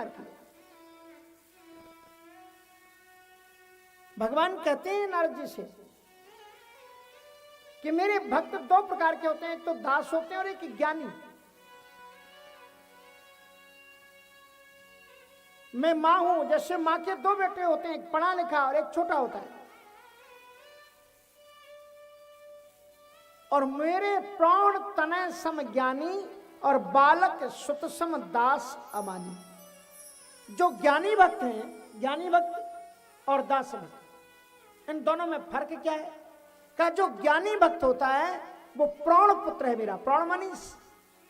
प्रकार की। भगवान कहते हैं नारद जी से कि मेरे भक्त दो प्रकार के होते हैं, एक तो दास होते हैं और एक ज्ञानी। मैं मां हूं, जैसे मां के दो बेटे होते हैं, एक पढ़ा लिखा और एक छोटा होता है। और मेरे प्राण तनय सम ज्ञानी और बालक सुत सम दास अमानी। जो ज्ञानी भक्त हैं, ज्ञानी भक्त और दास भक्त, इन दोनों में फर्क क्या है? का जो ज्ञानी भक्त होता है वो प्राण पुत्र है मेरा। प्राण मानी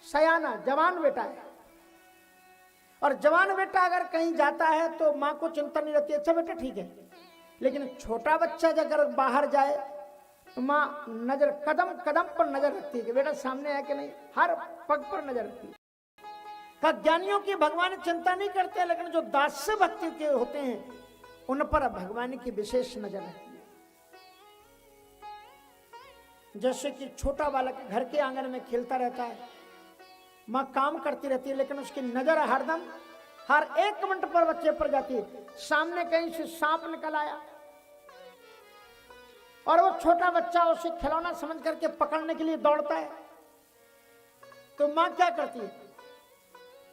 सयाना, जवान बेटा है। और जवान बेटा अगर कहीं जाता है तो मां को चिंता नहीं रहती, अच्छा बेटा ठीक है। लेकिन छोटा बच्चा अगर बाहर जाए तो मां नजर कदम कदम पर नजर रखती है कि बेटा सामने है कि नहीं, हर पग पर नजर रखती है। का ज्ञानियों की भगवान चिंता नहीं करते, लेकिन जो दास्य भक्ति के होते हैं उन पर भगवान की विशेष नजर रहती है। जैसे कि छोटा बालक घर के आंगन में खेलता रहता है, मां काम करती रहती है, लेकिन उसकी नजर हरदम हर एक मिनट पर बच्चे पर जाती है। सामने कहीं से सांप निकल आया और वो छोटा बच्चा उसे खिलौना समझ करके पकड़ने के लिए दौड़ता है, तो मां क्या करती है?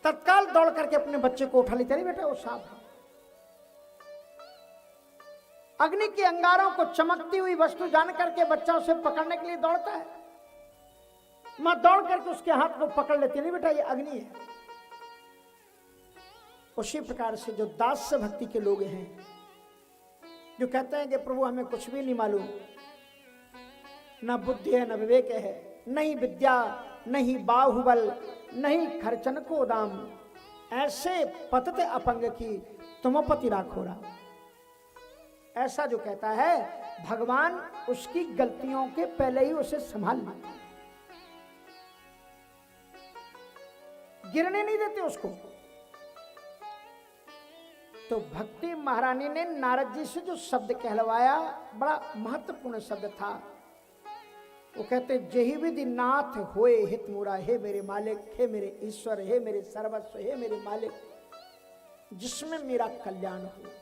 तत्काल दौड़ करके अपने बच्चे को उठा लेती है, बेटा वो सांप है। अग्नि के अंगारों को चमकती हुई वस्तु जान करके बच्चा उसे पकड़ने के लिए दौड़ता है, मां दौड़ करके उसके हाथ को पकड़ लेती है, नहीं बेटा ये अग्नि है। उसी प्रकार से जो दास्य भक्ति के लोग हैं, जो कहते हैं कि प्रभु हमें कुछ भी नहीं मालूम, ना बुद्धि है, ना विवेक है, नहीं विद्या, नहीं बाहुबल, नहीं खर्चन को दाम, ऐसे पतते अपंग की तुम पति राखोरा। ऐसा जो कहता है, भगवान उसकी गलतियों के पहले ही उसे संभाल लेते, गिरने नहीं देते उसको। तो भक्ति महारानी ने नारद जी से जो शब्द कहलवाया, बड़ा महत्वपूर्ण शब्द था। वो कहते जही विधि नाथ होए हित मुरा, हे मेरे मालिक, हे मेरे ईश्वर, हे मेरे सर्वस्व, हे मेरे मालिक, जिसमें मेरा कल्याण हो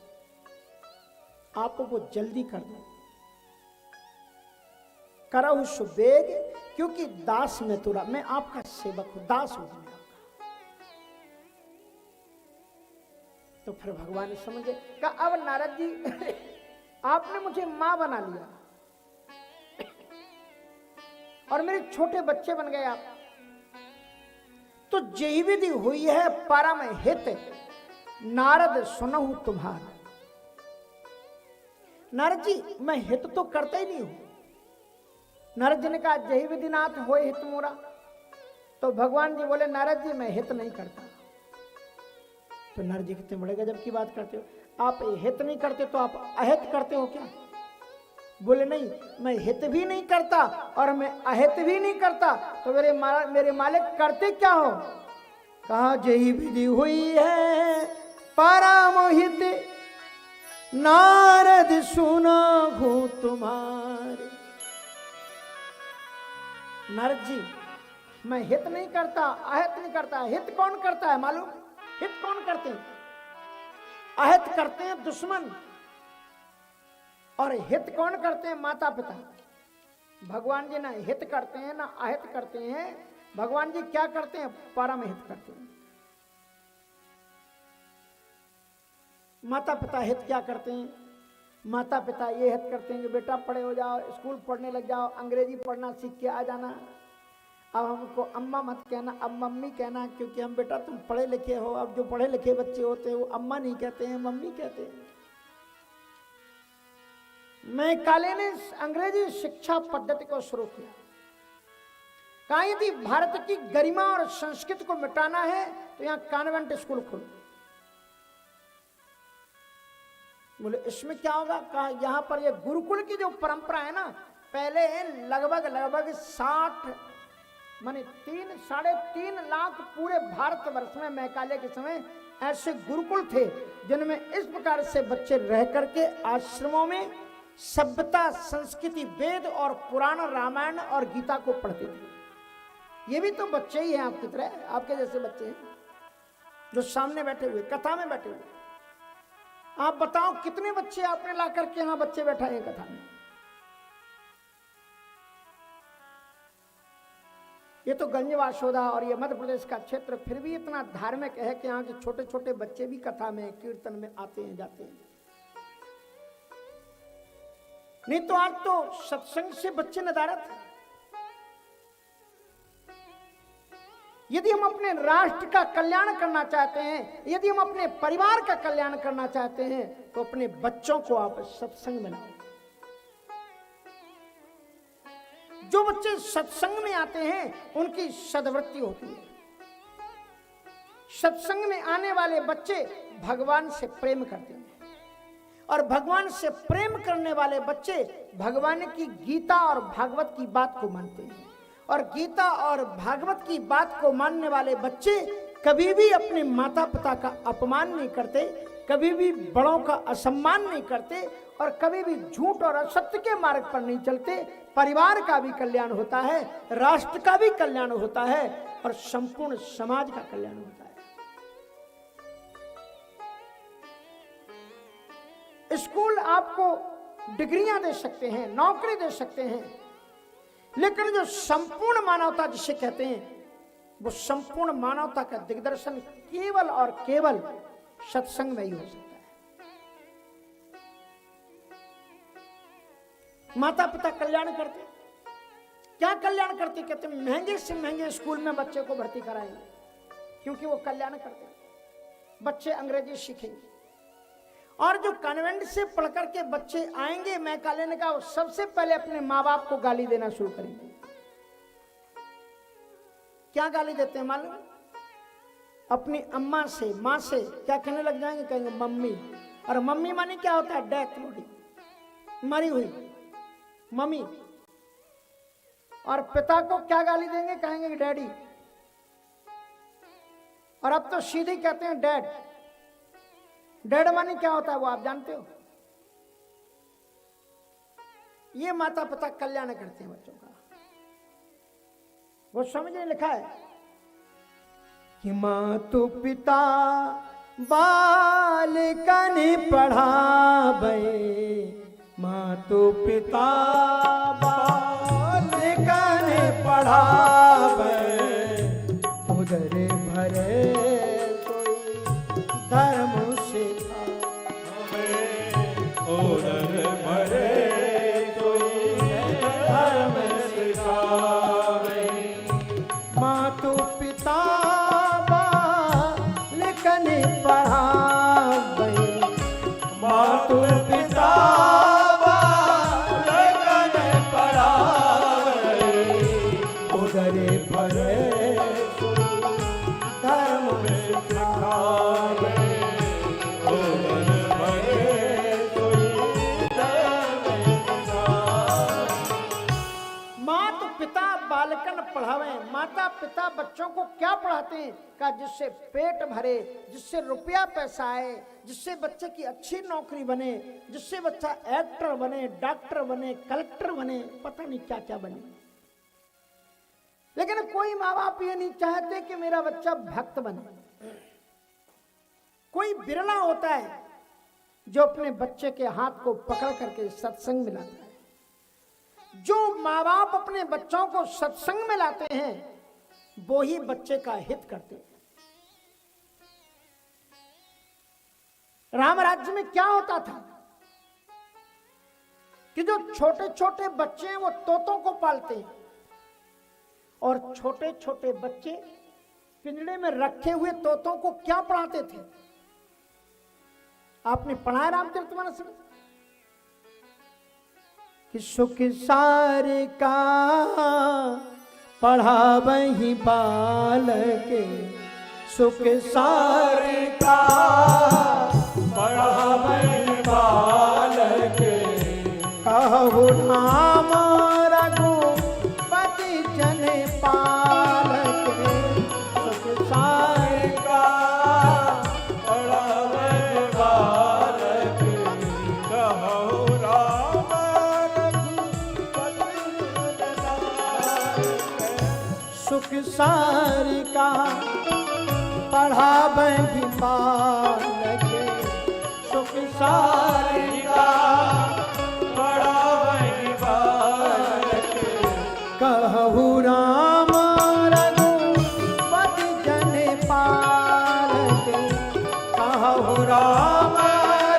आप वो जल्दी कर दो। करहु सुबेग क्योंकि दास में तुरा, मैं आपका सेवक हूं, दास हूं मैं आपका। तो फिर भगवान ने समझे, कहा अब नारद जी आपने मुझे मां बना लिया और मेरे छोटे बच्चे बन गए आप, तो जही विधि हुई है परम हित, नारद सुनहु तुम्हारा। नारद जी मैं हित तो करता ही नहीं हूं। नारद जी ने कहा जही विधि नाथ होए हित मोरा, तो भगवान जी बोले नारद जी मैं हित नहीं करता। तो नारद जी कितने बड़े गजब की बात करते हो, आप हित नहीं करते तो आप अहित करते हो क्या? बोले नहीं, मैं हित भी नहीं करता और मैं अहित भी नहीं करता, तो मेरे मालिक करते क्या हो? कहा जही विधि हुई है परम हित, नारद सुना हो तुम्हारे। नारद जी मैं हित नहीं करता, अहित नहीं करता। हित कौन करता है मालूम? हित कौन करते हैं? अहित करते हैं दुश्मन, और हित कौन करते हैं? माता पिता। भगवान जी ना हित करते हैं ना अहित करते हैं। भगवान जी क्या करते हैं? परम हित करते हैं। माता पिता हित क्या करते हैं? माता पिता ये हित करते हैं कि बेटा पढ़े हो जाओ, स्कूल पढ़ने लग जाओ, अंग्रेजी पढ़ना सीख के आ जाना। अब हमको अम्मा मत कहना, अब मम्मी कहना, क्योंकि हम बेटा तुम पढ़े लिखे हो। अब जो पढ़े लिखे बच्चे होते हैं वो अम्मा नहीं कहते हैं, मम्मी कहते हैं। मैं काले ने अंग्रेजी शिक्षा पद्धति को शुरू किया। कहा यदि भारत की गरिमा और संस्कृति को मिटाना है तो यहाँ कॉन्वेंट स्कूल खोलो। बोले इसमें क्या होगा? कहा यहाँ पर ये गुरुकुल की जो परंपरा है ना, पहले लगभग 60 माने 3-3.5 लाख पूरे भारतवर्ष में मैकाले के समय ऐसे गुरुकुल थे जिनमें इस प्रकार से बच्चे रह करके आश्रमों में सभ्यता, संस्कृति, वेद और पुराण, रामायण और गीता को पढ़ते थे। ये भी तो बच्चे ही हैं आपकी तरह, आपके जैसे बच्चे हैं। जो सामने बैठे हुए, कथा में बैठे हुए, आप बताओ कितने बच्चे आपने ला करके यहां बच्चे बैठाए कथा में? ये तो गंज वासोदा और ये मध्य प्रदेश का क्षेत्र फिर भी इतना धार्मिक है कि यहाँ के छोटे छोटे बच्चे भी कथा में, कीर्तन में आते हैं, जाते हैं। नहीं तो आज तो सत्संग से बच्चे नदारत हैं। यदि हम अपने राष्ट्र का कल्याण करना चाहते हैं, यदि हम अपने परिवार का कल्याण करना चाहते हैं, तो अपने बच्चों को आप सत्संग में लाओ। जो बच्चे सत्संग में आते हैं उनकी सद्वृत्ति होती है। सत्संग में आने वाले बच्चे भगवान से प्रेम करते हैं और भगवान से प्रेम करने वाले बच्चे भगवान की गीता और भागवत की बात को मानते हैं। और गीता और भागवत की बात को मानने वाले बच्चे कभी भी अपने माता पिता का अपमान नहीं करते, कभी भी बड़ों का असम्मान नहीं करते और कभी भी झूठ और असत्य के मार्ग पर नहीं चलते। परिवार का भी कल्याण होता है, राष्ट्र का भी कल्याण होता है और संपूर्ण समाज का कल्याण होता है। स्कूल आपको डिग्रियां दे सकते हैं, नौकरी दे सकते हैं, लेकिन जो संपूर्ण मानवता जिसे कहते हैं, वो संपूर्ण मानवता का दिग्दर्शन केवल और केवल सत्संग में ही हो सकता है। माता पिता कल्याण करते, क्या कल्याण करते? कहते महंगे से महंगे स्कूल में बच्चे को भर्ती कराएंगे, क्योंकि वो कल्याण करते। बच्चे अंग्रेजी सीखेंगे और जो कन्वेंट से पढ़कर के बच्चे आएंगे, मैं काले ने कहा, सबसे पहले अपने माँ बाप को गाली देना शुरू करेंगे। क्या गाली देते हैं मालूम? अपनी अम्मा से, माँ से क्या कहने लग जाएंगे? कहेंगे मम्मी। और मम्मी माने क्या होता है? डेथ बॉडी, मरी हुई मम्मी। और पिता को क्या गाली देंगे? कहेंगे डैडी। और अब तो सीधे कहते हैं डैड। डैड माने क्या होता है वो आप जानते हो? ये माता पिता कल्याण करते हैं बच्चों का। वो समझे लिखा है कि मातु पिता बालकन पढ़ावे, मातु पिता बालकन पढ़ावे, उदर भरे सोई धर्म सिखावे, उदर भरे सोई धर्म सिखावे, मातु पिता बालकन पढ़ावे, मातु पिता पढ़ावे। माता पिता बच्चों को क्या पढ़ाते हैं? का जिससे पेट भरे, जिससे रुपया पैसा आए, जिससे बच्चे की अच्छी नौकरी बने, जिससे बच्चा एक्टर बने, डॉक्टर बने, कलेक्टर बने, पता नहीं क्या क्या बने। लेकिन कोई माँ बाप ये नहीं चाहते कि मेरा बच्चा भक्त बने। कोई बिरला होता है जो अपने बच्चे के हाथ को पकड़ करके सत्संग में लाता है। जो माँ बाप अपने बच्चों को सत्संग में लाते हैं वो ही बच्चे का हित करते हैं। राम राज्य में क्या होता था कि जो छोटे छोटे बच्चे हैं वो तोतों को पालते हैं और छोटे छोटे बच्चे पिंजड़े में रखे हुए तोतों को क्या पढ़ाते थे? आपने पढ़ा रामचरितमानस में कि सुख सार का पढ़ावहि बालक, सुख सार का पढ़ावहि बालक, कहु नाम रघुपति जन पालक, सुख सार का पढ़ावहि बालक, कहु सुख सार का पढ़ावहि बालक सुख सारिका पढ़ावहि बालक कहु राम रघुपति जन पालक कहु राम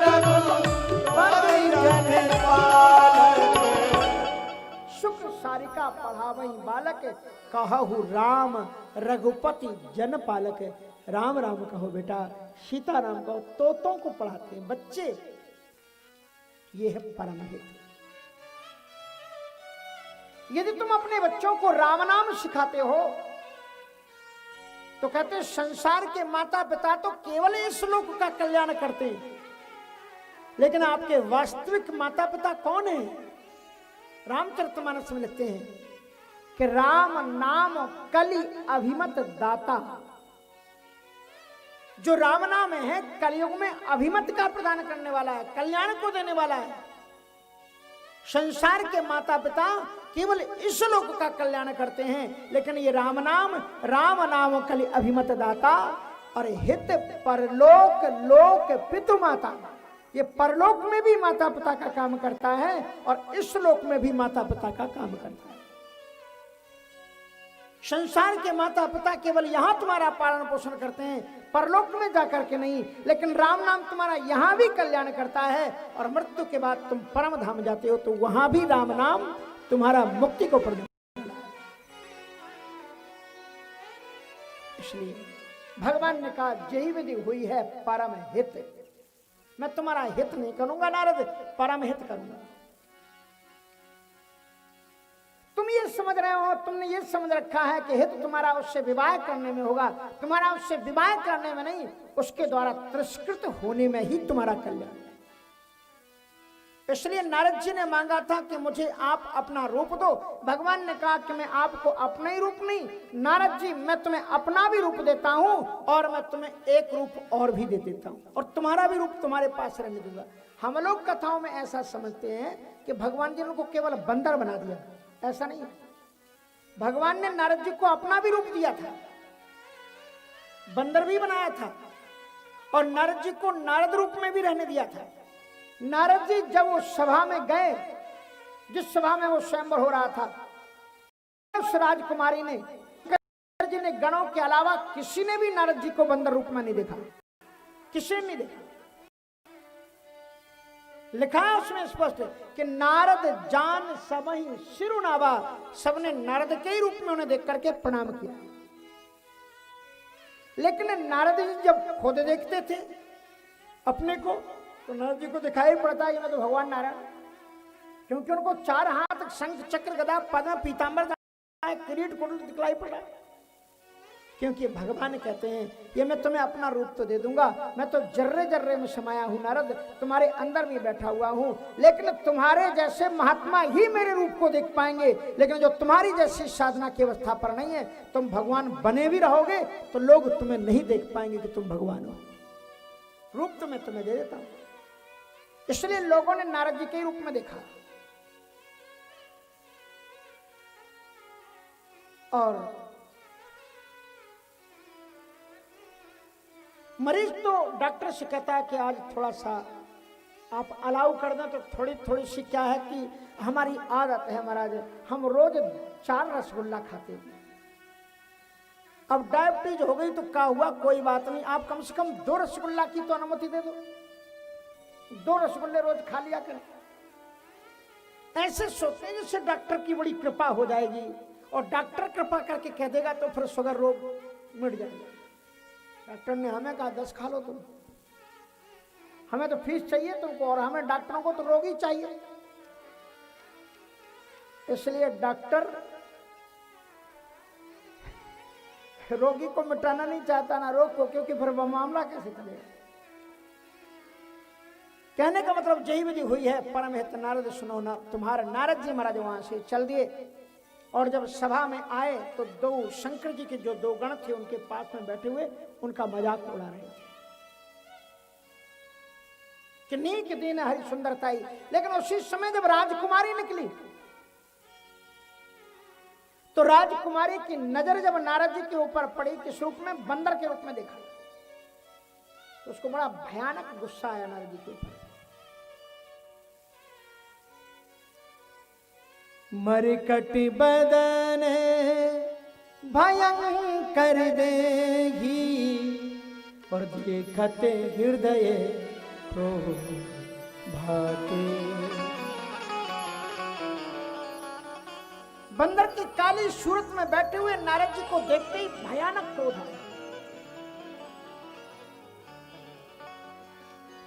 रघुपति जन पालक सुख सारिका पढ़ावहि बालक कहु राम रघुपति जन पालक। राम राम कहो बेटा, सीता राम कहो, तोतों को पढ़ाते हैं बच्चे, ये है परम हित। यदि तुम अपने बच्चों को राम नाम सिखाते हो तो कहते हैं संसार के माता पिता तो केवल इस लोक का कल्याण करते हैं, लेकिन आपके वास्तविक माता पिता कौन है? रामचरितमानस में लिखते हैं कि राम नाम कलि अभिमत दाता। जो राम नाम है कलयुग में अभिमत का प्रदान करने वाला है, कल्याण को देने वाला है। संसार के माता पिता केवल इस लोक का कल्याण करते हैं, लेकिन ये राम नाम कलि अभिमत दाता और हित परलोक लोक पितु माता। ये परलोक में भी माता पिता का काम करता है और इस लोक में भी माता पिता का काम करता है। संसार के माता पिता केवल यहां तुम्हारा पालन पोषण करते हैं, परलोक में जाकर के नहीं, लेकिन राम नाम तुम्हारा यहां भी कल्याण करता है और मृत्यु के बाद तुम परम धाम जाते हो तो वहां भी राम नाम तुम्हारा मुक्ति को प्रदान करता है। इसलिए भगवान ने कहा यही विधि हुई है परम हित। मैं तुम्हारा हित नहीं करूंगा नारद, परम हित करूंगा। तुम ये समझ रहे हो, तुमने ये समझ रखा है कि हित तुम्हारा उससे विवाह करने में होगा, तुम्हारा उससे विवाह करने में नहीं, उसके द्वारा तिरस्कृत होने में ही तुम्हारा कल्याण है। इसलिए नारद जी ने मांगा था कि मुझे आप अपना रूप दो। भगवान ने कहा कि मैं आपको अपना ही रूप नहीं, नारद जी मैं तुम्हें अपना भी रूप देता हूं और मैं तुम्हें एक रूप और भी दे देता हूं और तुम्हारा भी रूप तुम्हारे पास रहने दूंगा। हम लोग कथाओं में ऐसा समझते हैं कि भगवान जी ने उनको केवल बंदर बना दिया, ऐसा नहीं। भगवान ने नारद जी को अपना भी रूप दिया था, बंदर भी बनाया था और नारद जी को नारद रूप में भी रहने दिया था। नारद जी जब वो सभा में गए, जिस सभा में वो स्वयंवर हो रहा था, उस राजकुमारी ने, नारद जी ने गणों के अलावा किसी ने भी नारद जी को बंदर रूप में नहीं देखा, किसी ने नहीं देखा। लिखा है उसमें स्पष्ट कि नारद जान सबहि सिरुनावा, सबने नारद के ही रूप में उन्हें देख करके प्रणाम किया। लेकिन नारद जी जब खुद देखते थे अपने को तो नारद जी को दिखाई पड़ता है कि मैं तो भगवान नारायण, क्योंकि उनको 4 हाथ शंख चक्र गदा पद्म पीतांबर किरीट कुंडल दिखलाई पड़ा। क्योंकि भगवान कहते हैं ये मैं तुम्हें अपना रूप तो दे दूंगा, मैं तो जर्रे जर्रे में समाया हूं नारद, तुम्हारे अंदर भी बैठा हुआ हूं, लेकिन तुम्हारे जैसे महात्मा ही मेरे रूप को देख पाएंगे, लेकिन जो तुम्हारी जैसी साधना की अवस्था पर नहीं है, तुम भगवान बने भी रहोगे तो लोग तुम्हें नहीं देख पाएंगे कि तुम भगवान हो। रूप तो मैं तुम्हें दे देता हूं। इसलिए लोगों ने नारद जी के रूप में देखा। और मरीज तो डॉक्टर से कहता है कि आज थोड़ा सा आप अलाउ कर दें, तो थोड़ी सी क्या है कि हमारी आदत है महाराज, हम रोज 4 रसगुल्ला खाते हैं। अब डायबिटीज हो गई तो क्या हुआ, कोई बात नहीं, आप कम से कम 2 रसगुल्ला की तो अनुमति दे दो, 2 रसगुल्ले रोज खा लिया करें। ऐसे सोचते हैं जैसे डॉक्टर की बड़ी कृपा हो जाएगी और डॉक्टर कृपा करके कह देगा तो फिर शुगर रोग मिट जाएगा। डॉक्टर ने हमें कहा 10 खा लो तुम, हमें तो फीस चाहिए तुमको और हमें डॉक्टरों को तो रोग ही चाहिए। इसलिए डॉक्टर रोगी को मिटाना नहीं चाहता ना रोग को, क्योंकि फिर वह मामला कैसे चलेगा। कहने का मतलब यही विधि हुई है परम हित नारद सुनो ना। तुम्हारे नारद जी महाराज वहां से चल दिए और जब सभा में आए तो 2 शंकर जी के जो 2 गण थे उनके पास में बैठे हुए उनका मजाक उड़ा रहे थे कि नीक दिन हरि सुंदरताई। लेकिन उसी समय जब राजकुमारी निकली तो राजकुमारी की नजर जब नारद जी के ऊपर पड़ी, किस रूप में? बंदर के रूप में देखा। तो उसको बड़ा भयानक गुस्सा आया नारद जी के ऊपर। मरकट बदन भयंकर देही, और देखते हृदय क्रोध भाते। बंदर की काली सूरत में बैठे हुए नारद जी को देखते ही भयानक क्रोध आया।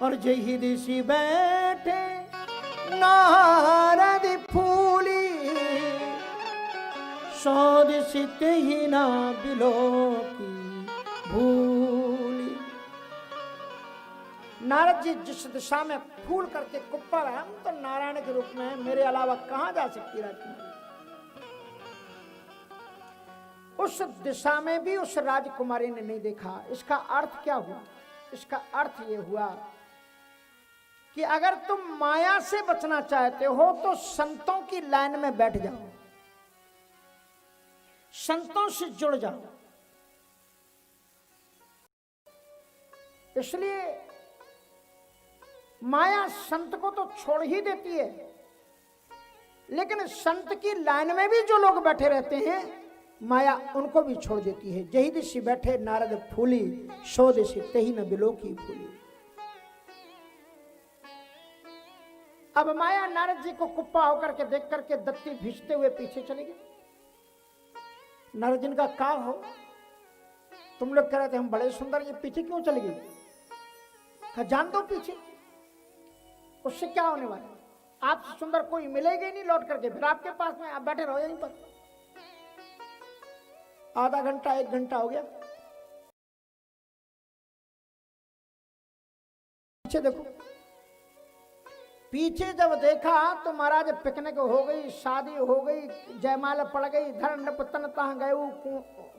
और जही दिशि बैठे नारद फूली, सौ दिशि ही ना बिलो की भूली। नारद जी जिस दिशा में फूल करके कुप्पा रहा, हम तो नारायण के रूप में, मेरे अलावा कहां जा सकती राजकुमारी। उस दिशा में भी उस राजकुमारी ने नहीं देखा। इसका अर्थ क्या हुआ? इसका अर्थ यह हुआ कि अगर तुम माया से बचना चाहते हो तो संतों की लाइन में बैठ जाओ, संतों से जुड़ जाओ। इसलिए माया संत को तो छोड़ ही देती है, लेकिन संत की लाइन में भी जो लोग बैठे रहते हैं, माया उनको भी छोड़ देती है। जही दिशि बैठे नारद फूली, सौ दिशि तही न बिलो की फूली। अब माया नारद जी को कुप्पा होकर के देख करके दत्ती भींचते हुए पीछे चली गई। नारद जी का का हो, तुम लोग कह रहे थे हम बड़े सुंदर, ये पीछे क्यों चली गई? कहा जान दो पीछे, उससे क्या होने वाला है? आपसे सुंदर कोई मिलेगा ही नहीं लौट करके, फिर आपके पास में आप बैठे रहो यहीं पर। आधा घंटा 1 घंटा हो गया, पीछे देखो। पीछे जब देखा तो महाराज पिकनिक हो गई, शादी हो गई, जयमाला पड़ गई, धन पतन तह गए,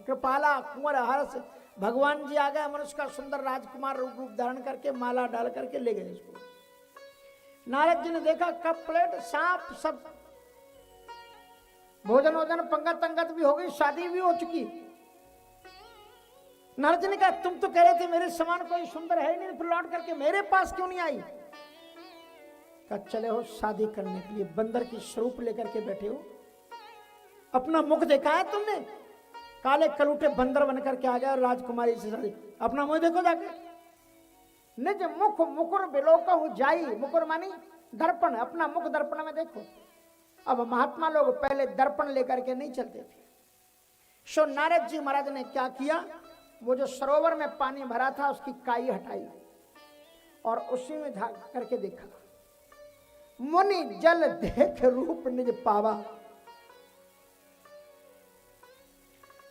कृपाला कुंवर हर्ष, भगवान जी आ गए, मनुष्य का सुंदर राजकुमार रूप धारण करके माला डाल करके ले गए इसको। नारद जी ने देखा कप प्लेट सांप सब, भोजन वोजन पंगत तंगत भी हो गई, शादी भी हो चुकी। नारद जी ने कहा तुम तो कह रहे थे मेरे समान कोई सुंदर है नहीं, फिर लौट करके मेरे पास क्यों नहीं आई? कहा चले हो शादी करने के लिए, बंदर की स्वरूप लेकर के बैठे हो। अपना मुख देखा है तुमने? काले कलूटे बंदर बन करके आ गया राजकुमारी से शादी। अपना मुंह देखो जाके। निज मुख मुकुर बिलोकहु जाई, मुकुर मानी दर्पण, अपना मुख दर्पण में देखो। अब महात्मा लोग पहले दर्पण लेकर के नहीं चलते थे। सो नारद जी महाराज ने क्या किया, वो जो सरोवर में पानी भरा था उसकी काई हटाई और उसी में झांक करके देखा। मुनि जल देख रूप निज पावा।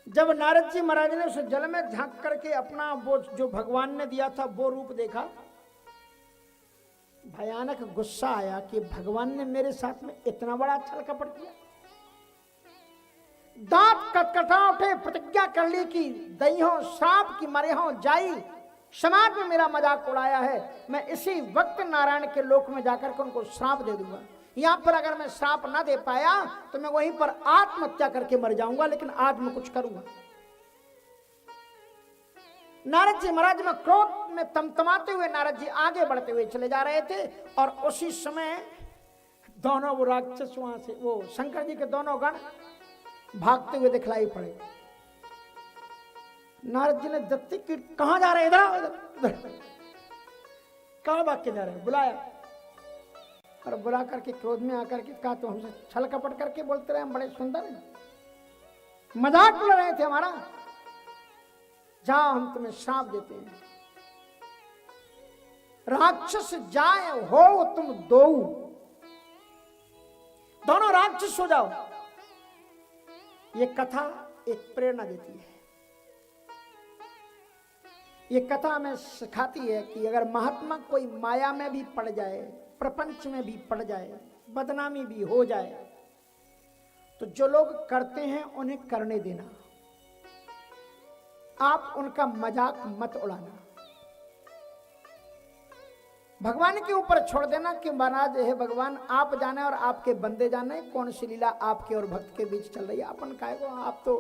जब नारद जी महाराज ने उस जल में झांक करके अपना वो जो भगवान ने दिया था वो रूप देखा, भयानक गुस्सा आया कि भगवान ने मेरे साथ में इतना बड़ा छल कपट किया। दांत कटकटा उठे, प्रतिज्ञा कर ली कि दई हो श्राप की मरे हो जाई, समाज में मेरा मजाक उड़ाया है, मैं इसी वक्त नारायण के लोक में जाकर के उनको श्राप दे दूंगा। यहां पर अगर मैं श्राप ना दे पाया तो मैं वहीं पर आत्महत्या करके मर जाऊंगा, लेकिन आज मैं कुछ करूंगा। नारद जी महाराज में क्रोध में तमतमाते हुए नारद जी आगे बढ़ते हुए चले जा रहे थे और उसी समय दोनों वो राक्षस वहां से, वो शंकर जी के दोनों गण भागते हुए दिखलाई पड़े। नारद जी ने दत्ती की कहां जा रहे, इधर कहां भाग के जा रहे, बुलाया और बुला करके क्रोध में आकर के कहा तो हमसे छल कपट करके बोलते रहे हम बड़े सुंदर हैं, मजाक उड़ा रहे थे हमारा, जाओ हम तुम्हें श्राप देते हैं। राक्षस जाए हो तुम दो, दोनों राक्षस हो जाओ। ये कथा एक प्रेरणा देती है। ये कथा हमें सिखाती है कि अगर महात्मा कोई माया में भी पड़ जाए, प्रपंच में भी पड़ जाए, बदनामी भी हो जाए, तो जो लोग करते हैं उन्हें करने देना, आप उनका मजाक मत उड़ाना। भगवान के ऊपर छोड़ देना कि महाराज हे भगवान आप जाने और आपके बंदे जाने कौन सी लीला आपके और भक्त के बीच चल रही है। अपन काहे को, आप तो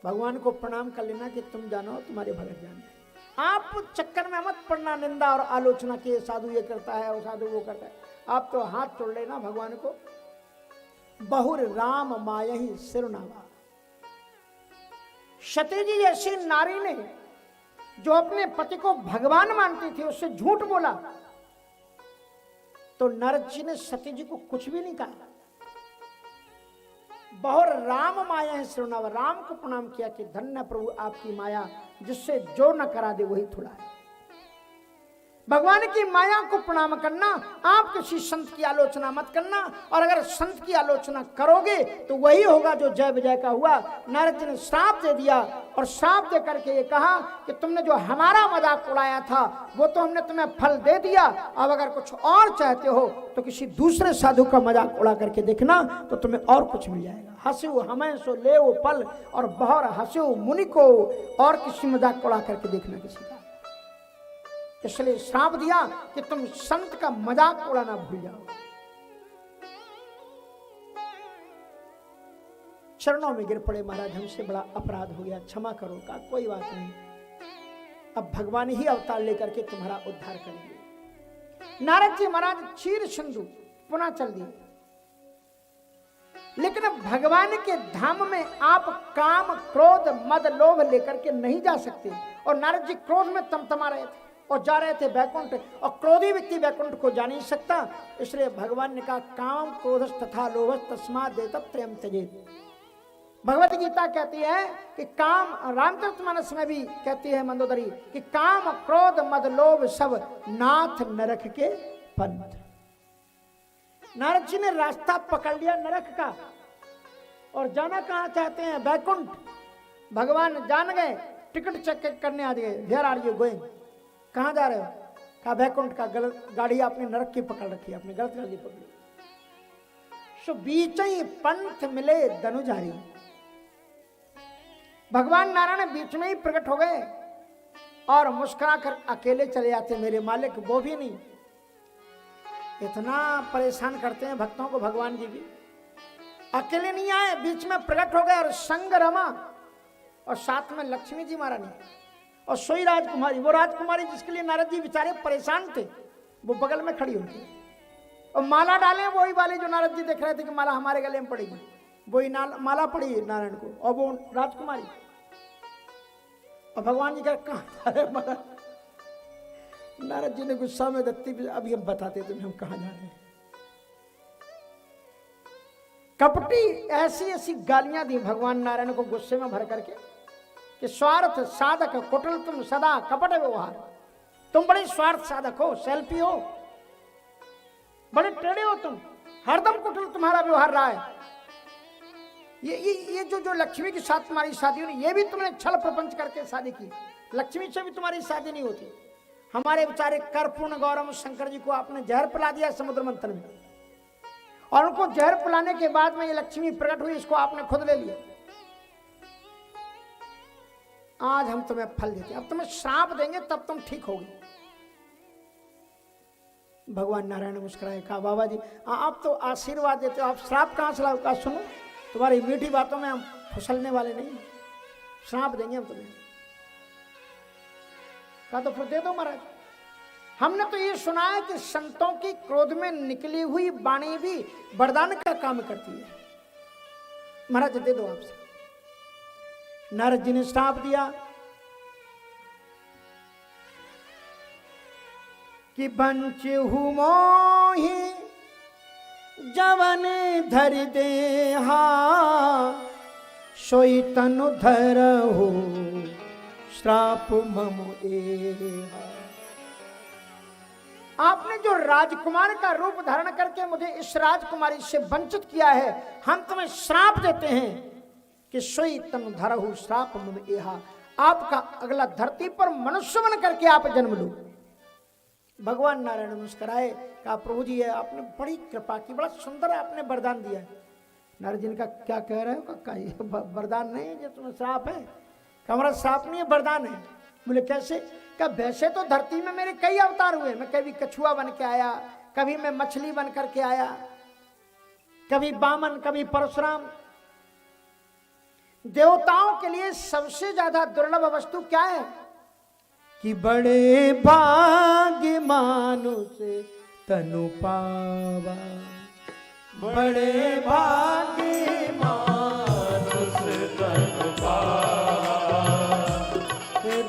भगवान को प्रणाम कर लेना कि तुम जानो तुम्हारे भगत जाने। आप चक्कर में मत पड़ना निंदा और आलोचना कि साधु ये करता है और साधु वो करता है। आप तो हाथ जोड़ लेना भगवान को। बहुर राम मायहि सिरुनावा। सती जी ऐसी नारी ने जो अपने पति को भगवान मानती थी उससे झूठ बोला तो नारद जी ने सती जी को कुछ भी नहीं कहा। बहुर राम माया है सिरुनावा। राम को प्रणाम किया कि धन्य प्रभु आपकी माया, जिससे जो न करा दे वही थोड़ा है। भगवान की माया को प्रणाम करना, आप किसी संत की आलोचना मत करना। और अगर संत की आलोचना करोगे तो वही होगा जो जय विजय का हुआ। नारद जी ने श्राप दे दिया और श्राप दे करके ये कहा कि तुमने जो हमारा मजाक उड़ाया था वो तो हमने तुम्हें फल दे दिया। अब अगर कुछ और चाहते हो तो किसी दूसरे साधु का मजाक उड़ा करके देखना तो तुम्हें और कुछ मिल जाएगा। हंसू हमें सो ले वो पल और बहुत हंसू मुनि को, और किसी मजाक उड़ा करके देखना किसी का। इसलिए श्राप दिया कि तुम संत का मजाक उड़ाना भूल जाओ। चरणों में गिर पड़े, महाराज हमसे बड़ा अपराध हो गया, क्षमा करो। का कोई बात नहीं, अब भगवान ही अवतार लेकर के तुम्हारा उद्धार करेंगे। नारद जी महाराज क्षीर सिंधु पुनः चल दिए। लेकिन अब भगवान के धाम में आप काम क्रोध मद लोभ लेकर के नहीं जा सकते। और नारद जी क्रोध में तमतमा रहे थे और जा रहे थे बैकुंठ, और क्रोधी व्यक्ति बैकुंठ को जा नहीं सकता। इसलिए भगवान ने कहा काम क्रोधस तथा लोभस तस्मात् देतत्रयं त्यजेत्। भगवत गीता कहती है कि काम, रामचरितमानस में भी कहती है मंदोदरी कि काम क्रोध मद लोभ सब नाथ नरक के पंथ। नारद जी ने रास्ता पकड़ लिया नरक का और जाना कहां चाहते हैं? बैकुंठ। भगवान जान गए, टिकट चेक करने आ गए। Where are you going? कहां जा रहे हो? कहा बैकुंठ का। गलत गाड़ी आपने नरक की पकड़ रखी है, आपने गलत गाड़ी पकड़ी। सो बीच ही पंथ मिले धनुजारी। भगवान नारायण बीच में ही प्रकट हो गए और मुस्कुरा कर अकेले चले जाते। मेरे मालिक वो भी नहीं। इतना परेशान करते हैं भक्तों को भगवान जी भी। अकेले नहीं आए, बीच में प्रकट हो गए और संग रमा, और साथ में लक्ष्मी जी महारानी और सोई राजकुमारी। वो राजकुमारी जिसके लिए नारद जी बेचारे परेशान थे, वो बगल में खड़ी होती। और माला डाले वही वाले जो नारद जी देख रहे थे कि माला हमारे गले में पड़ेगी, वही माला पड़ी नारायण को, और वो राजकुमारी। और भगवान जी कह कहाँ जा रहे? नारद जी ने गुस्सा में दत्ती, अभी हम बताते तुम्हें हम कहाँ जा रहे हैं। कपटी ऐसी ऐसी गालियां दी भगवान नारायण को गुस्से में भर करके कि स्वार्थ साधक कुटिल तुम सदा कपट व्यवहार। तुम बड़े स्वार्थ साधक हो, सेल्फी हो, बड़े टेढ़े हो तुम, हरदम कुटिल तुम्हारा व्यवहार रहा है। ये जो लक्ष्मी के साथ तुम्हारी शादी हुई, ये भी तुमने छल प्रपंच करके शादी की। लक्ष्मी से भी तुम्हारी शादी नहीं होती। हमारे बेचारे कर्पूर्ण गौरव शंकर जी को आपने जहर पिला दिया समुद्र मंथन में, और उनको जहर पिलाने के बाद में ये लक्ष्मी प्रकट हुई, इसको आपने खुद ले लिया। आज हम तुम्हें फल देते, अब तुम्हें श्राप देंगे तब तुम ठीक होगी। भगवान नारायण मुस्कुराए, कहा बाबा जी आप तो आशीर्वाद देते हो, आप श्राप कहां से लाओ? कहा सुनो, तुम्हारी मीठी बातों में हम फुसलने वाले नहीं, श्राप देंगे हम तुम्हें। कहा तो फिर दे दो महाराज। हमने तो ये सुना है कि संतों की क्रोध में निकली हुई वाणी भी वरदान का काम करती है। महाराज दे दो आपसे। नारद जी ने श्राप दिया कि बंच हूँ मोहि जवन धर देहा सोई तनु धरहु श्राप मम एहा। आपने जो राजकुमार का रूप धारण करके मुझे इस राजकुमारी से वंचित किया है, हम तुम्हें श्राप देते हैं कि सोई तनु धरहु श्राप मम एहा। आपका अगला धरती पर मनुष्य बन करके आप जन्म लो। भगवान नारायण मुस्कुराए, कहा प्रभु जी आपने बड़ी कृपा की, बड़ा सुंदर आपने वरदान दिया है। नारद जी ने कहा क्या कह रहे हो? कहा ये वरदान नहीं है, जो तुम्हें श्राप है। हमारा श्राप नहीं है, वरदान है। बोले कैसे? क्या वैसे तो धरती में मेरे कई अवतार हुए, मैं कभी कछुआ बन के आया, कभी मैं मछली बन करके आया, कभी बामन, कभी परशुराम। देवताओं के लिए सबसे ज्यादा दुर्लभ वस्तु क्या है? कि बड़े भाग्य मानुष तनु पावा, बड़े भाग्य मानुष तनु पावा,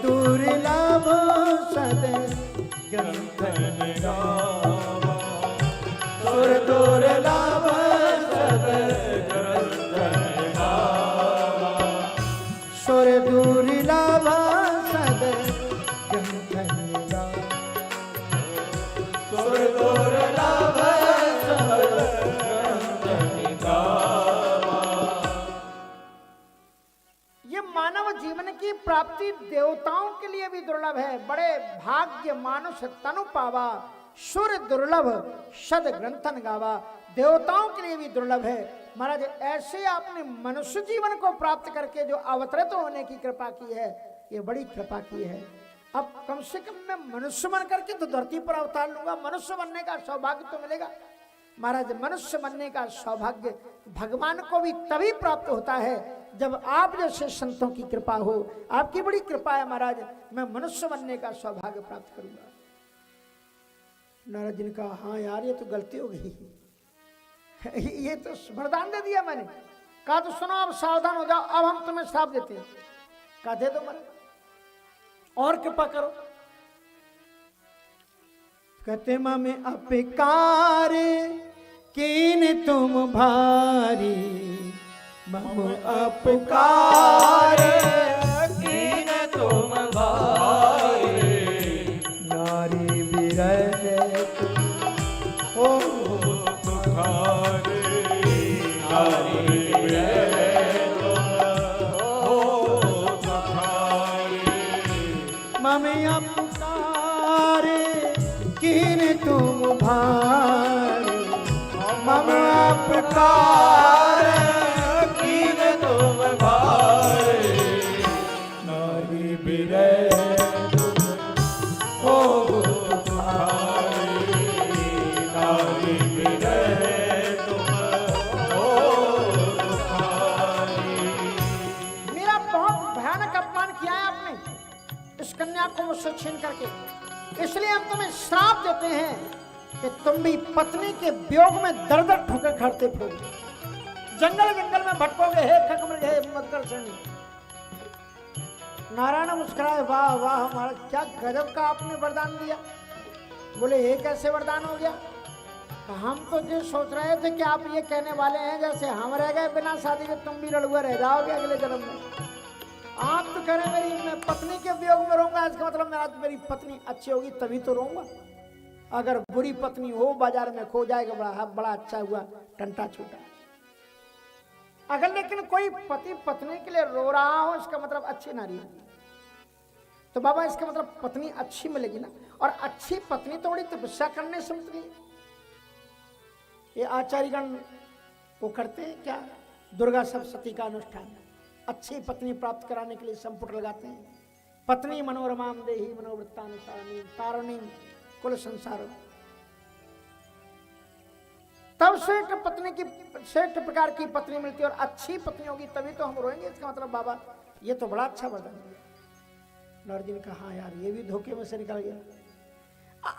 दुर्लभ सद ग्रंथन गावा, सुर दुर्लभ सद ग्रंथन गावा, सुर दुर्लभ सद ग्रंथन गावा, सुर दुर्लभ सद ग्रंथन गावा। ये मानव जीवन की प्राप्ति देवताओं के लिए भी दुर्लभ है। बड़े भाग्य मानुष तनु पावा, सुर दुर्लभ सद ग्रंथन गावा। देवताओं के लिए भी दुर्लभ है। महाराज ऐसे आपने मनुष्य जीवन को प्राप्त करके जो अवतरित होने की कृपा की है, ये बड़ी कृपा की है। अब कम से कम मैं मनुष्य बन करके तो धरती पर अवतार लूंगा, मनुष्य बनने का सौभाग्य तो मिलेगा। महाराज मनुष्य बनने का सौभाग्य भगवान को भी तभी प्राप्त होता है जब आप जैसे संतों की कृपा हो। आपकी बड़ी कृपा है महाराज, मैं मनुष्य बनने का सौभाग्य प्राप्त करूंगा। नारद जी ने कहा, हाँ यार ये तो गलती हो गई, ये तो वरदान दे दिया मैंने। कहा तो सुनो अब सावधान हो जाओ, अब हम तुम्हें श्राप देते हैं। कहा दे दो मन, और कृपा करो। कहते मम अपकार कीन तुम भारी, मम अपकार कीन तुम भारी, नारी विरह ओ तुखारे, नारी विरह ओ तुखारे, मम अपकार कीन तुम भारी, मम अपकार कीन तुम भारी, नारी विरह ओ तुखारी, नारी विरह ओ तुखारी। मेरा बहुत भयानक अपमान किया है आपने इस कन्या को मुझसे छीन करके, इसलिए हम तुम्हें श्राप देते हैं कि तुम भी पत्नी के वियोग में दर दर ठोकर खाते फिरोगे, जंगल जंगल में भटकोगे। हे खगमृग, हे मदकर्षणी। नारायण मुस्कुराए, वाह वाह महाराज क्या गजब का आपने वरदान दिया। बोले ये कैसे वरदान हो गया? हम तो ये सोच रहे थे कि आप ये कहने वाले हैं जैसे हम रह गए बिना शादी के, तुम भी लड़ुआ रह जाओगे अगले जन्म में। आप तो कह रहे मेरी मैं पत्नी के वियोग में रहूंगा, इसका मतलब मेरी पत्नी अच्छी होगी तभी तो रहूंगा। अगर बुरी पत्नी हो बाजार में खो जाएगा, बड़ा अच्छा हुआ, टंटा छूटा। अगर लेकिन कोई पति पत्नी के लिए रो रहा हो, इसका मतलब अच्छी नारी होगी। तो बाबा इसका मतलब पत्नी अच्छी मिलेगी ना, और अच्छी पत्नी तो बड़ी तपस्या करने से मिलती है। ये आचार्यगण वो करते हैं क्या, दुर्गा सप्तशती का अनुष्ठान अच्छी पत्नी प्राप्त कराने के लिए संपुट लगाते हैं। पत्नी मनोरमाम देहि मनोवृत्तानुसारिणी तारिणी कुल संसार। तब श्रेष्ठ प्रकार की पत्नी मिलती है, और अच्छी पत्नी होगी तभी तो हम रोएंगे। इसका मतलब बाबा ये तो बड़ा अच्छा वरदान दिया। नारद जी ने कहा, हाँ यार ये भी धोखे में से निकल गया।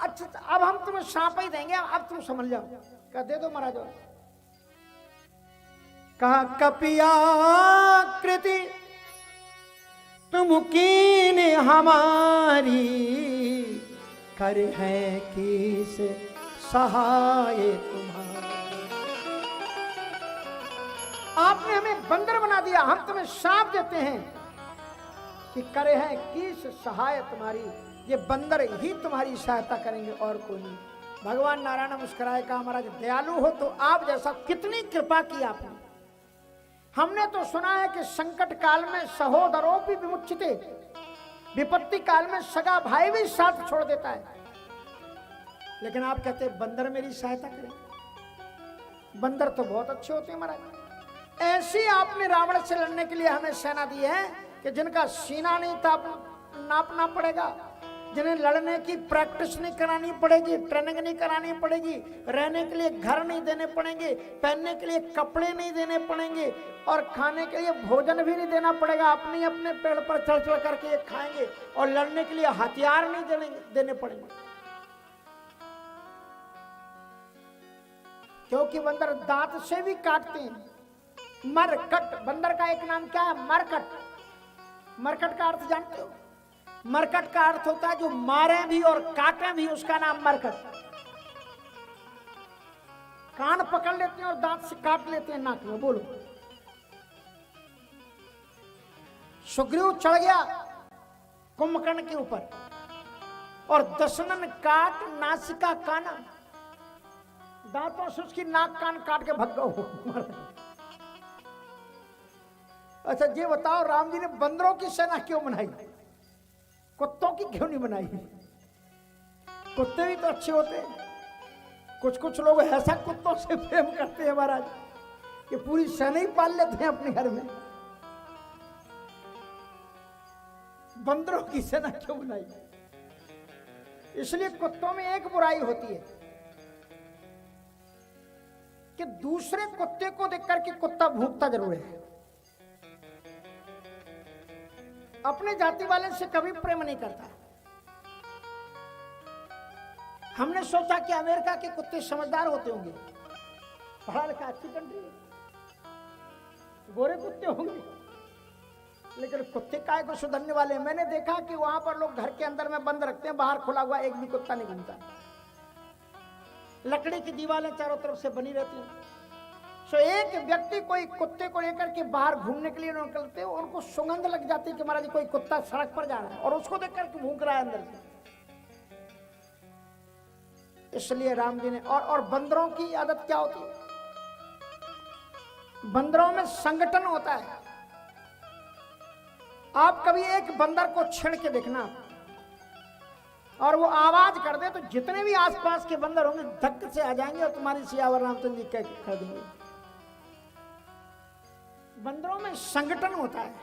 अच्छा अब हम तुम्हें श्राप ही देंगे, अब तुम समझ जाओ। कहा दे दो महाराज। कहा कपियाकृति तुम कीन हमारी, कर है किस सहाय तुम्हारा। आपने हमें बंदर बना दिया, हम तुम्हें श्राप देते हैं कि करे हैं किस सहाय तुम्हारी, ये बंदर ही तुम्हारी सहायता करेंगे और कोई नहीं। भगवान नारायण मुस्कुराए, कहा महाराज दयालु हो तो आप जैसा, कितनी कृपा की आपने। हमने तो सुना है कि संकट काल में सहोदरों भी विमुचिते, विपत्ति काल में सगा भाई भी साथ छोड़ देता है, लेकिन आप कहते बंदर मेरी सहायता करें। बंदर तो बहुत अच्छे होते हैं महाराज। ऐसी आपने रावण से लड़ने के लिए हमें सेना दी है कि जिनका सीना नहीं था नापना पड़ेगा, जिन्हें लड़ने की प्रैक्टिस नहीं करानी पड़ेगी, ट्रेनिंग नहीं करानी पड़ेगी, रहने के लिए घर नहीं देने पड़ेंगे, पहनने के लिए कपड़े नहीं देने पड़ेंगे और खाने के लिए भोजन भी नहीं देना पड़ेगा। अपने अपने पेड़ पर चढ़ चढ़ करके ये खाएंगे और लड़ने के लिए हथियार नहीं देने पड़ेंगे, क्योंकि बंदर दांत से भी काटते हैं। मरकट, बंदर का एक नाम क्या है? मरकट। मरकट का अर्थ जानते हो? मरकट का अर्थ होता है जो मारे भी और काटे भी, उसका नाम मरकट। कान पकड़ लेते हैं और दांत से काट लेते हैं नाक में। बोलो। सुग्रीव चढ़ गया कुंभकर्ण के ऊपर और दशनन काट नासिका काना, दांतों से उसकी नाक कान काट के भग गए। अच्छा ये बताओ, राम जी ने बंदरों की सेना क्यों बनाई, कुत्तों की क्यों नहीं बनाई? कुत्ते भी तो अच्छे होते हैं। कुछ कुछ लोग ऐसा कुत्तों से प्रेम करते हैं महाराज कि पूरी सेना ही पाल लेते हैं अपने घर में। बंदरों की सेना क्यों बनाई? इसलिए कुत्तों में एक बुराई होती है कि दूसरे कुत्ते को देख करके कुत्ता भूखता जरूर है, अपने जाति वाले से कभी प्रेम नहीं करता। हमने सोचा कि अमेरिका के कुत्ते समझदार होते होंगे, पढ़ा लिखा, अच्छी कंट्री, गोरे कुत्ते होंगे, लेकिन कुत्ते काय को सुधरने वाले। मैंने देखा कि वहां पर लोग घर के अंदर में बंद रखते हैं, बाहर खुला हुआ एक भी कुत्ता नहीं घूमता। लकड़ी की दीवारें चारों तरफ से बनी रहती हैं। सो एक व्यक्ति कोई कुत्ते को लेकर के बाहर घूमने के लिए निकलते हैं, उनको सुगंध लग जाती है कि महाराज कोई कुत्ता सड़क पर जा रहा है और उसको देख करके भूख रहा है अंदर से। इसलिए राम जी ने और बंदरों की आदत क्या होती है? बंदरों में संगठन होता है। आप कभी एक बंदर को छेड़ के देखना और वो आवाज कर दे तो जितने भी आसपास के बंदर होंगे धक्के से आ जाएंगे और तुम्हारी सियावर रामचंद्र जी कर देंगे। बंदरों में संगठन होता है।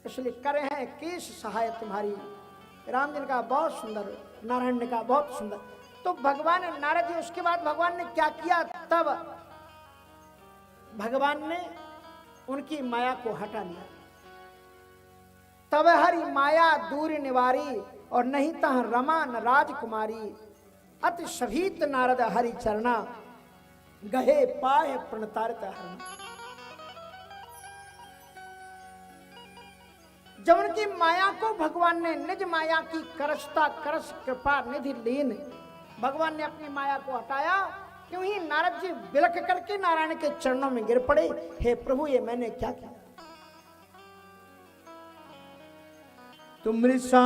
इसलिए करे हैं केश सहाय तुम्हारी। राम जी ने कहा बहुत सुंदर, नारायण ने कहा बहुत सुंदर। तो भगवान नारद जी, उसके बाद भगवान ने क्या किया? तब भगवान ने उनकी माया को हटा लिया। तब हरि माया दूर निवारी और नहीं तह रमा न राजकुमारी, अति सभीत नारद हरि चरना, गहे पाए प्रणतारित हरण। जब उनकी माया को भगवान ने निज माया की करसता करस कृपा निधि लीन, भगवान ने अपनी माया को हटाया। क्यों ही नारद जी बिलख करके नारायण के चरणों में गिर पड़े, हे प्रभु ये मैंने क्या किया? तुम ऋषा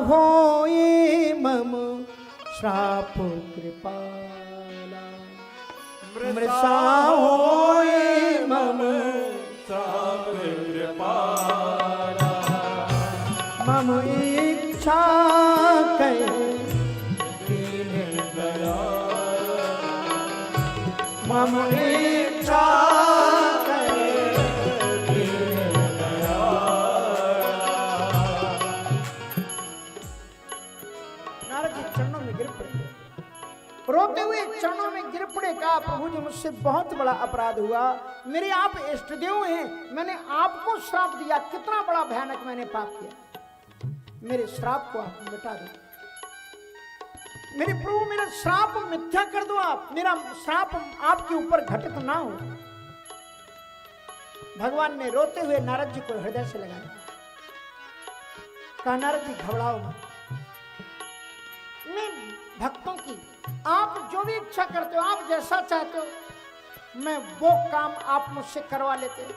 हो ये मम श्राप कृपाला, मृषा हो ये मम श्राप कृपाला, मम इच्छा कहे दया, मम इच्छा रोते हुए चरणों में गिर पड़े। कहा प्रभु जी मुझसे बहुत बड़ा अपराध हुआ, मेरे आप इष्टदेव हैं, मैंने आपको श्राप दिया, कितना बड़ा भयानक मैंने पाप किया, मेरे श्राप को आप मिटा दो। मेरे प्रभु मेरा श्राप मिथ्या कर दो, आप मेरा श्राप आपके ऊपर घटित ना हो। भगवान ने रोते हुए नारद जी को हृदय से लगाया। कहा नारद जी घबराओ मत, मैं भक्तों की आप जो भी इच्छा करते हो, आप जैसा चाहते हो, मैं वो काम आप मुझसे करवा लेते हो।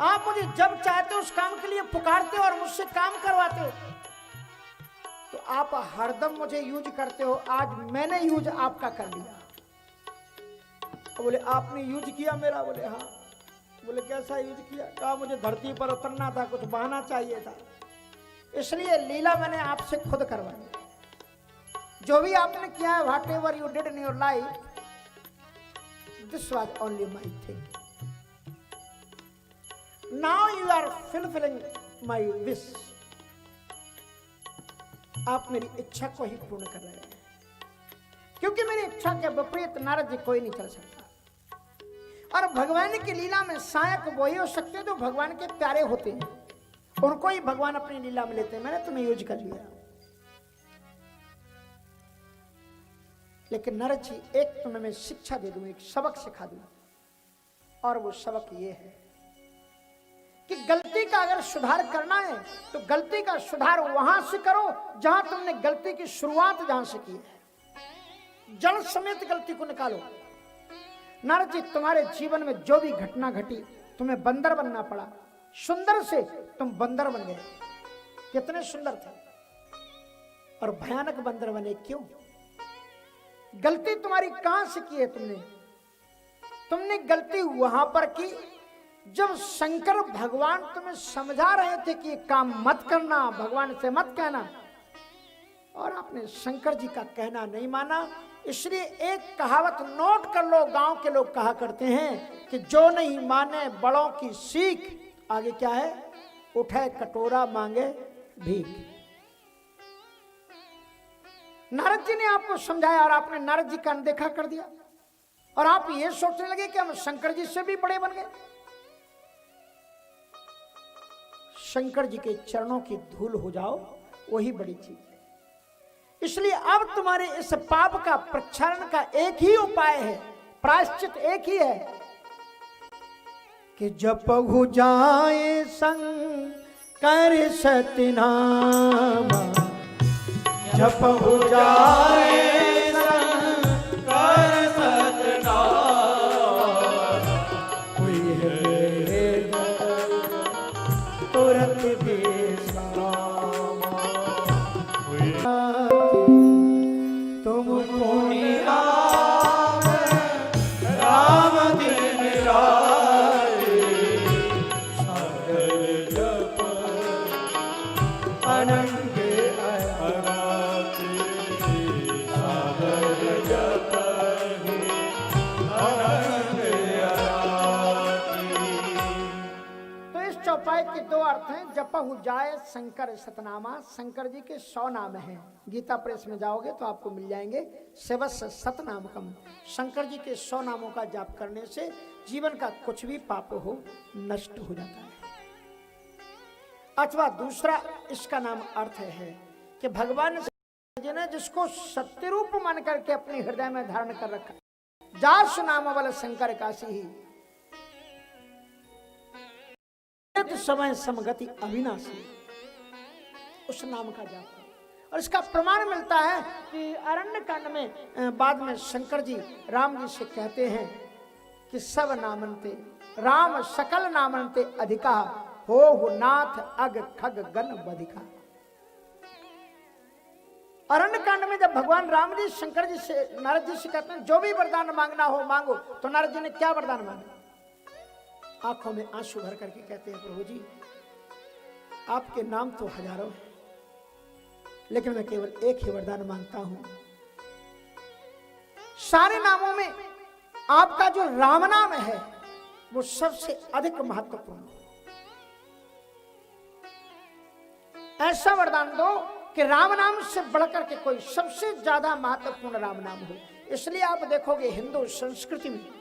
आप मुझे जब चाहते हो उस काम के लिए पुकारते हो और मुझसे काम करवाते हो। तो आप हरदम मुझे यूज करते हो, आज मैंने यूज आपका कर लिया। बोले आपने यूज किया मेरा? बोले हाँ। बोले कैसा यूज किया? कहा मुझे धरती पर उतरना था, कुछ बहाना चाहिए था, इसलिए लीला मैंने आपसे खुद करवाई। जो भी आपने किया है, whatever you did in your life, this was only my thing. Now you are fulfilling my wish, आप मेरी इच्छा को ही पूर्ण कर रहे हैं, क्योंकि मेरी इच्छा के विपरीत नारद जी कोई नहीं चल सकता। और भगवान की लीला में सहायक वही हो सकते हैं जो भगवान के प्यारे होते हैं, उनको ही भगवान अपनी लीला में लेते हैं। मैंने तुम्हें यूज कर लिया, लेकिन नारद जी एक तुम्हें मैं शिक्षा दे दूं, एक सबक सिखा दूं, और वो सबक ये है कि गलती का अगर सुधार करना है तो गलती का सुधार वहां से करो जहां तुमने गलती की शुरुआत जहां से की है। जड़ समेत गलती को निकालो। नारद जी, तुम्हारे जीवन में जो भी घटना घटी, तुम्हें बंदर बनना पड़ा, सुंदर से तुम बंदर बन गए। कितने सुंदर थे और भयानक बंदर बने, क्यों? गलती तुम्हारी कहां से की है? तुमने गलती वहां पर की जब शंकर भगवान तुम्हें समझा रहे थे कि ये काम मत करना, भगवान से मत कहना, और आपने शंकर जी का कहना नहीं माना। इसलिए एक कहावत नोट कर लो, गांव के लोग कहा करते हैं कि जो नहीं माने बड़ों की सीख, आगे क्या है? उठे कटोरा मांगे भीख। नारद जी ने आपको समझाया और आपने नारद जी का अनदेखा कर दिया, और आप ये सोचने लगे कि हम शंकर जी से भी बड़े बन गए। शंकर जी के चरणों की धूल हो जाओ, वही बड़ी चीज है। इसलिए अब तुम्हारे इस पाप का प्रक्षालन का एक ही उपाय है, प्रायश्चित एक ही है कि जपहु जाए शंकर सतनाम, जपहु जाए शंकर सतनाम, कोई है तुरंत विश्राम, तुम पुण्य राम राम दिन राते, सागर जप अनंग अनाते, सागर जप अनंग अनाते। तो इस चौपाई के दो अर्थ हैं। जपहु जाए शंकर सतनामा, शंकर जी के 100 नाम हैं। गीता प्रेस में जाओगे तो आपको मिल जाएंगे। सेवस सतनामकम, शंकर जी के 100 नामों का जाप करने से जीवन का कुछ भी पाप हो नष्ट हो जाता है। अथवा दूसरा इसका नाम अर्थ है कि भगवान जी ने जिसको सत्य रूप मान करके अपने हृदय में धारण कर रखा, जास नाम वाले शंकर काशी ही समय समगति अविनाशी, उस नाम का जाप करो। और इसका प्रमाण मिलता है कि अरण्य कांड में बाद में शंकर जी राम जी से कहते हैं कि सब नामनते राम सकल नामनते अधिका, हो नाथ अग खग गण बधिका। अरण्य कांड में जब भगवान राम जी शंकर जी से नारद जी से कहते हैं जो भी वरदान मांगना हो मांगो, तो नारद जी ने क्या वरदान मांगा? आंखों में आंसू भर करके कहते हैं प्रभु जी, आपके नाम तो हजारों हैं, लेकिन मैं केवल एक ही वरदान मांगता हूं। सारे नामों में आपका जो राम नाम है वो सबसे अधिक महत्वपूर्ण है। ऐसा वरदान दो कि राम नाम से बढ़कर के कोई सबसे ज्यादा महत्वपूर्ण राम नाम हो। इसलिए आप देखोगे हिंदू संस्कृति में